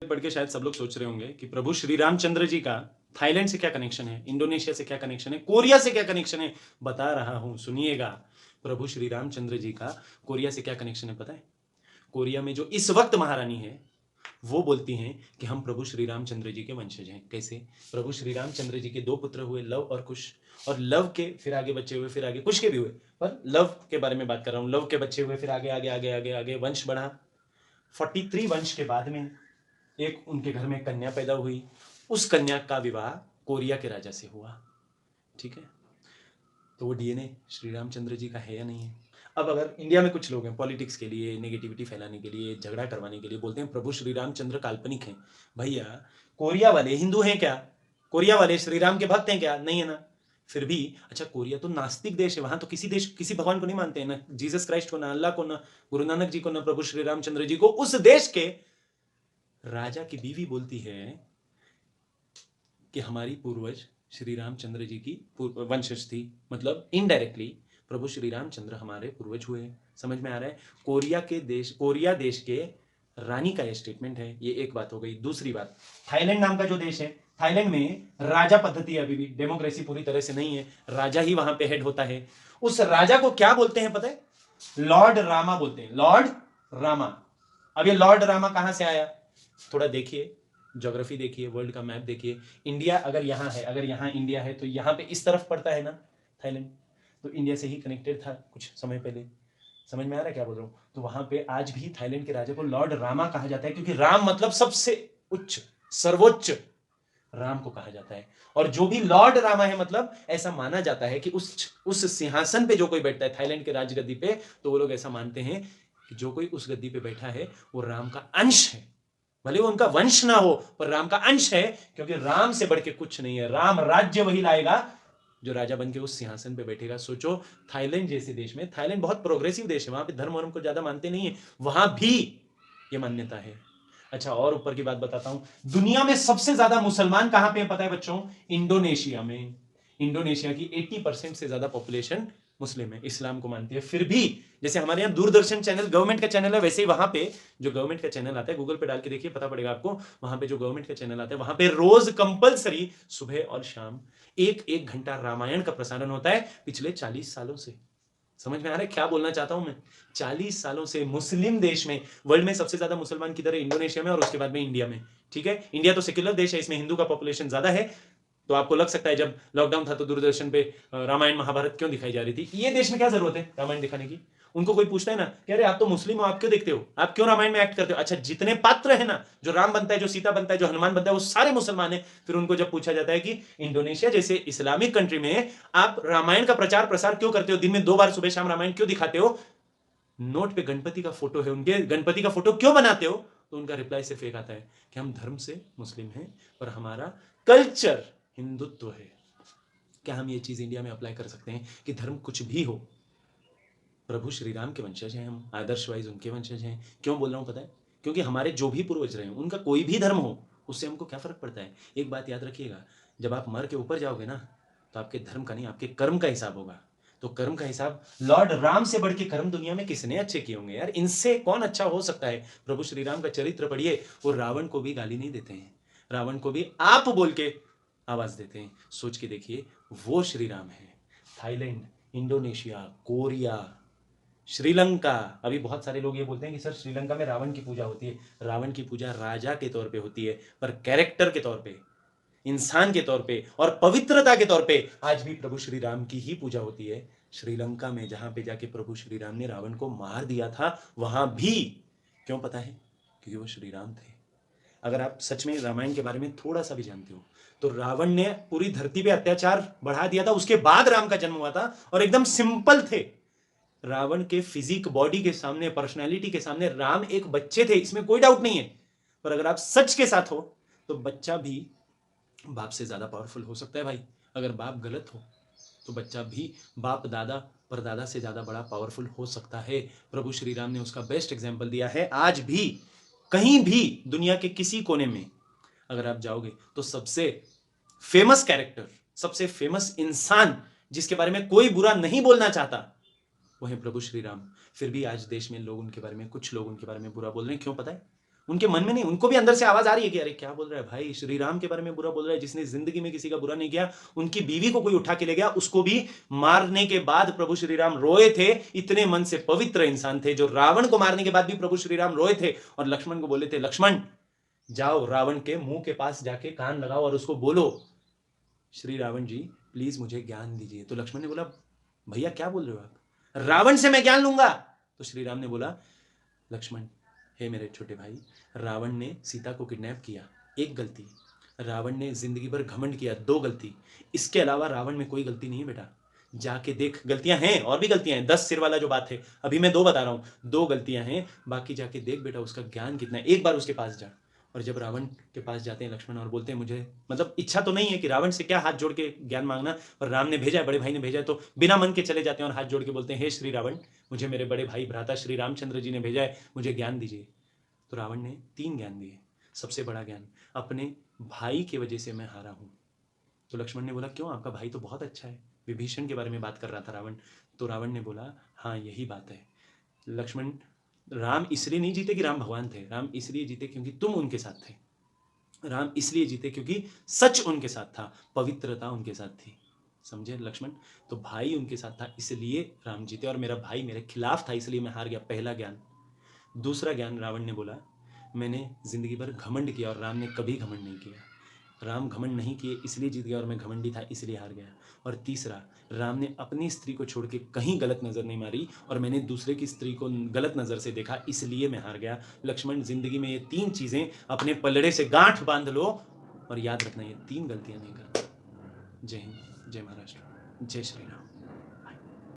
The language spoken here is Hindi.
पढ़ के शायद सब लोग सोच रहे होंगे कि प्रभु श्री रामचंद्र जी का थाईलैंड से क्या कनेक्शन है, इंडोनेशिया से क्या कनेक्शन है, कोरिया से क्या कनेक्शन है। बता रहा हूं, सुनिएगा। प्रभु श्री रामचंद्र जी का कोरिया से क्या कनेक्शन है पता है? कोरिया में जो इस वक्त महारानी है वो बोलती हैं कि हम प्रभु श्री रामचंद्र जी के वंशज हैं। कैसे? प्रभु श्री रामचंद्र जी के 2 पुत्र हुए, लव और कुश, और लव के फिर आगे बच्चे हुए, फिर आगे कुश के भी हुए, पर लव के बारे में बात कर रहा हूं। लव के बच्चे हुए, फिर आगे आगे आगे आगे आगे वंश बढ़ा। 43 वंश के बाद में एक उनके घर में कन्या पैदा हुई। उस कन्या का विवाह कोरिया के राजा से हुआ। ठीक है, तो वो डीएनए श्री रामचंद्र जी का है या नहीं है? अब अगर इंडिया में कुछ लोग हैं पॉलिटिक्स के लिए, नेगेटिविटी फैलाने के लिए, झगड़ा करवाने के लिए बोलते हैं प्रभु श्री रामचंद्र काल्पनिक हैं। भैया, कोरिया वाले हिंदू हैं क्या? कोरिया वाले श्री राम के भक्त हैं क्या? नहीं है ना। फिर भी अच्छा, कोरिया तो नास्तिक देश है, वहां तो किसी भगवान को नहीं मानते हैं, ना जीसस क्राइस्ट को, ना अल्लाह को, ना गुरु नानक जी को, ना प्रभु श्री रामचंद्र जी को। उस देश के राजा की बीवी बोलती है कि हमारी पूर्वज श्री रामचंद्र जी की वंशज थी, मतलब इनडायरेक्टली प्रभु श्री रामचंद्र हमारे पूर्वज हुए। समझ में आ रहा है? कोरिया देश के रानी का यह स्टेटमेंट है। ये एक बात हो गई। दूसरी बात, थाईलैंड नाम का जो देश है, थाईलैंड में राजा पद्धति अभी भी, डेमोक्रेसी पूरी तरह से नहीं है, राजा ही वहां पे हेड होता है। उस राजा को क्या बोलते हैं पता है? लॉर्ड रामा बोलते हैं, लॉर्ड रामा। अब ये लॉर्ड रामा कहां से आया? थोड़ा देखिए, ज्योग्राफी देखिए, वर्ल्ड का मैप देखिए। इंडिया अगर यहां है, अगर यहां इंडिया है, तो यहां पे इस तरफ पड़ता है ना थाईलैंड, तो इंडिया से ही कनेक्टेड था कुछ समय पहले। समझ में आ रहा है क्या बोल रहा हूं? तो वहां पे आज भी थाईलैंड के राजा को लॉर्ड रामा कहा जाता है, क्योंकि राम मतलब सबसे उच्च, सर्वोच्च राम को कहा जाता है। और जो भी लॉर्ड रामा है, मतलब ऐसा माना जाता है कि उस सिंहासन पे जो कोई बैठता है थाईलैंड के राजगद्दी पे, तो वो लोग ऐसा मानते हैं कि जो कोई उस गद्दी पे बैठा है वो राम का अंश है। भले वो उनका वंश ना हो, पर राम का अंश है, क्योंकि राम से बढ़ के कुछ नहीं है। राम राज्य वही लाएगा जो राजा बन के उस सिंहासन पे बैठेगा। सोचो, थाईलैंड जैसे देश में, थाईलैंड बहुत प्रोग्रेसिव देश है, वहां पे धर्म वर्म को ज्यादा मानते नहीं है, वहां भी ये मान्यता है। अच्छा, और ऊपर की बात बताता हूं, दुनिया में सबसे ज्यादा मुसलमान कहां पे है पता है बच्चों? इंडोनेशिया में। इंडोनेशिया की 80% से ज्यादा पॉपुलेशन मुस्लिम है, इस्लाम को मानती है। फिर भी जैसे हमारे यहाँ दूरदर्शन चैनल गवर्नमेंट का चैनल है, वैसे ही वहां पे जो गवर्नमेंट का चैनल आता है, गूगल पे डाल के देखिए, पता पड़ेगा आपको। वहां पे जो गवर्नमेंट का चैनल आता है, वहां पे रोज कंपलसरी सुबह और शाम एक एक घंटा रामायण का प्रसारण होता है, पिछले 40 सालों से। समझ में आ रहा है क्या बोलना चाहता हूं मैं? 40 सालों से मुस्लिम देश में, वर्ल्ड में सबसे ज्यादा मुसलमान किधर है? इंडोनेशिया में, और उसके बाद में इंडिया में। ठीक है, इंडिया तो सेक्युलर देश है, इसमें हिंदू का पॉपुलेशन ज्यादा है। तो आपको लग सकता है जब लॉकडाउन था तो दूरदर्शन पे रामायण महाभारत क्यों दिखाई जा रही थी? ये देश में क्या जरूरत है रामायण दिखाने की? उनको कोई पूछता है ना कि अरे आप तो मुस्लिम हो, आप क्यों देखते हो, आप क्यों रामायण में एक्ट करते हो? अच्छा, जितने पात्र है ना, जो राम बनता है, जो सीता बनता है, जो हनुमान बनता है, वो सारे मुसलमान है। फिर उनको जब पूछा जाता है कि इंडोनेशिया जैसे इस्लामिक कंट्री में आप रामायण का प्रचार प्रसार क्यों करते हो, दिन में 2 बार सुबह शाम रामायण क्यों दिखाते हो, नोट पे गणपति का फोटो है, उनके गणपति का फोटो क्यों बनाते हो? तो उनका रिप्लाई सिर्फ एक आता है कि हम धर्म से मुस्लिम हैं और हमारा कल्चर हिंदुत्व है। क्या हम ये चीज इंडिया में अप्लाई कर सकते हैं कि धर्म कुछ भी हो, प्रभु श्री राम के वंशज हैं हम, आदर्श वाइज उनके वंशज हैं? क्यों बोल रहा हूं पता है? क्योंकि हमारे जो भी पूर्वज रहे, उनका कोई भी धर्म हो, उससे हमको क्या फर्क पड़ता है? एक बात याद रखिएगा, जब आप मर के ऊपर जाओगे ना, तो आपके धर्म का नहीं, आपके कर्म का हिसाब होगा। तो कर्म का हिसाब, लॉर्ड राम से बढ़ के कर्म दुनिया में किसने अच्छे किए होंगे यार? इनसे कौन अच्छा हो सकता है? प्रभु श्री राम का चरित्र पढ़िए, वो रावण को भी गाली नहीं देते हैं, रावण को भी आप बोल के आवाज देते हैं। सोच के देखिए, वो श्री राम है। थाईलैंड, इंडोनेशिया, कोरिया, श्रीलंका, अभी बहुत सारे लोग ये बोलते हैं कि सर श्रीलंका में रावण की पूजा होती है। रावण की पूजा राजा के तौर पे होती है, पर कैरेक्टर के तौर पे, इंसान के तौर पे और पवित्रता के तौर पे आज भी प्रभु श्री राम की ही पूजा होती है। श्रीलंका में जहां पे जाके प्रभु श्री राम ने रावण को मार दिया था, वहां भी क्यों पता है? क्योंकि वो श्री राम थे। अगर आप सच में रामायण के बारे में थोड़ा सा भी जानते हो, तो रावण ने पूरी धरती पे अत्याचार बढ़ा दिया था, उसके बाद राम का जन्म हुआ था, और एकदम सिंपल थे। रावण के फिजिक बॉडी के सामने, पर्सनैलिटी के सामने राम एक बच्चे थे, इसमें कोई डाउट नहीं है। पर अगर आप सच के साथ हो, तो बच्चा भी बाप से ज्यादा पावरफुल हो सकता है भाई। अगर बाप गलत हो तो बच्चा भी बाप दादा परदादा से ज्यादा बड़ा पावरफुल हो सकता है। प्रभु श्री राम ने उसका बेस्ट एग्जाम्पल दिया है। आज भी कहीं भी दुनिया के किसी कोने में अगर आप जाओगे, तो सबसे फेमस कैरेक्टर, सबसे फेमस इंसान जिसके बारे में कोई बुरा नहीं बोलना चाहता, वो है प्रभु श्री राम। फिर भी आज देश में लोग उनके बारे में, कुछ लोग उनके बारे में बुरा बोल रहे हैं। क्यों पता है? उनके मन में नहीं, उनको भी अंदर से आवाज आ रही है कि अरे क्या बोल रहा है भाई, श्री राम के बारे में बुरा बोल रहा है, जिसने जिंदगी में किसी का बुरा नहीं किया। उनकी बीवी को कोई उठा के ले गया, उसको भी मारने के बाद प्रभु श्री राम रोए थे। इतने मन से पवित्र इंसान थे जो रावण को मारने के बाद भी प्रभु श्री राम रोए थे और लक्ष्मण को बोले थे, लक्ष्मण जाओ रावण के मुंह के पास जाके कान लगाओ और उसको बोलो, श्री रावण जी प्लीज मुझे ज्ञान दीजिए। तो लक्ष्मण ने बोला, भैया क्या बोल रहे हो आप, रावण से मैं ज्ञान लूंगा? तो श्री राम ने बोला, लक्ष्मण हे मेरे छोटे भाई, रावण ने सीता को किडनैप किया, एक गलती। रावण ने जिंदगी भर घमंड किया, दो गलती। इसके अलावा रावण में कोई गलती नहीं है बेटा। जाके देख, गलतियां हैं और भी गलतियां हैं, 10 सिर वाला जो बात है, अभी मैं 2 बता रहा हूं, 2 गलतियां हैं, बाकी जाके देख बेटा उसका ज्ञान कितना है, एक बार उसके पास जा। और जब रावण के पास जाते हैं लक्ष्मण और बोलते हैं, मुझे मतलब इच्छा तो नहीं है कि रावण से क्या हाथ जोड़ के ज्ञान मांगना, और राम ने भेजा है, बड़े भाई ने भेजा है, तो बिना मन के चले जाते हैं और हाथ जोड़ के बोलते हैं, हे श्री रावण, मुझे मेरे बड़े भाई भ्राता श्री रामचंद्र जी ने भेजा है, मुझे ज्ञान दीजिए। तो रावण ने 3 ज्ञान दिए। सबसे बड़ा ज्ञान, अपने भाई की वजह से मैं हारा हूं। तो लक्ष्मण ने बोला, क्यों, आपका भाई तो बहुत अच्छा है। विभीषण के बारे में बात कर रहा था रावण। तो रावण ने बोला, हाँ यही बात है लक्ष्मण, राम इसलिए नहीं जीते कि राम भगवान थे, राम इसलिए जीते क्योंकि तुम उनके साथ थे। राम इसलिए जीते क्योंकि सच उनके साथ था, पवित्रता उनके साथ थी। समझे लक्ष्मण? तो भाई उनके साथ था इसलिए राम जीते, और मेरा भाई मेरे खिलाफ था इसलिए मैं हार गया। पहला ज्ञान। दूसरा ज्ञान, रावण ने बोला, मैंने जिंदगी भर घमंड किया और राम ने कभी घमंड नहीं किया। राम घमंड नहीं किए इसलिए जीत गया और मैं घमंडी था इसलिए हार गया। और तीसरा, राम ने अपनी स्त्री को छोड़ के कहीं गलत नजर नहीं मारी और मैंने दूसरे की स्त्री को गलत नजर से देखा, इसलिए मैं हार गया। लक्ष्मण, जिंदगी में ये 3 चीजें अपने पलड़े से गांठ बांध लो और याद रखना, ये 3 गलतियां नहीं करना। जय हिंद, जय महाराष्ट्र, जय श्री राम।